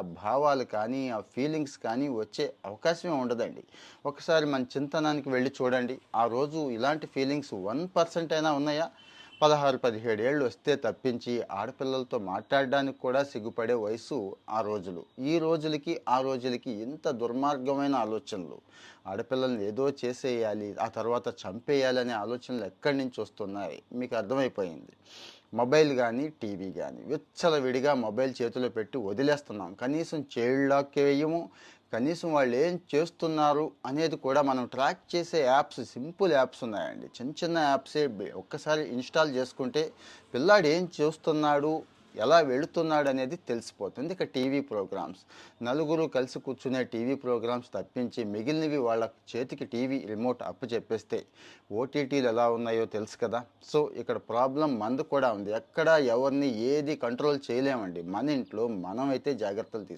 ఆ భావాలు కానీ, ఆ ఫీలింగ్స్ కానీ వచ్చే అవకాశమే ఉండదండి. ఒకసారి మన చింతనానికి వెళ్లి చూడండి. ఆ రోజు ఇలాంటి ఫీలింగ్స్ 1% అయినా ఉన్నాయా? 16, 17 ఏళ్ళు వస్తే తప్పించి ఆడపిల్లలతో మాట్లాడడానికి కూడా సిగ్గుపడే వయసు ఆ రోజులు. ఈ రోజులకి, ఆ రోజులకి ఇంత దుర్మార్గమైన ఆలోచనలు. ఆడపిల్లల్ని ఏదో చేసేయాలి, ఆ తర్వాత చంపేయాలి అనే ఆలోచనలు ఎక్కడి నుంచి వస్తున్నాయి మీకు అర్థమైపోయింది. మొబైల్ గానీ, టీవీ గానీ విచ్చలవిడిగా మొబైల్ చేతిలో పెట్టి వదిలేస్తున్నాం. కనీసం చైల్డ్ లాక్ వేయము. కనీసం వాళ్ళు ఏం చేస్తున్నారు అనేది కూడా మనం ట్రాక్ చేసే యాప్స్, సింపుల్ యాప్స్ ఉన్నాయండి. చిన్న చిన్న యాప్సే ఒక్కసారి ఇన్‌స్టాల్ చేసుకుంటే పిల్లాడు ఏం చేస్తున్నాడు, ఎలా వెళుతున్నాడు అనేది తెలిసిపోతుంది. ఇక టీవీ ప్రోగ్రామ్స్. నలుగురు కలిసి కూర్చునే టీవీ ప్రోగ్రామ్స్ తప్పించి మిగిలినవి వాళ్ళ చేతికి టీవీ రిమోట్ అప్పచెప్పేస్తే ఓటీటీలు ఎలా ఉన్నాయో తెలుసు కదా! సో, ఇక్కడ ప్రాబ్లమ్ మనది కూడా ఉంది. ఎక్కడ ఎవరిని ఏది కంట్రోల్ చేయలేమండి. మన ఇంట్లో మనమైతే జాగ్రత్తలు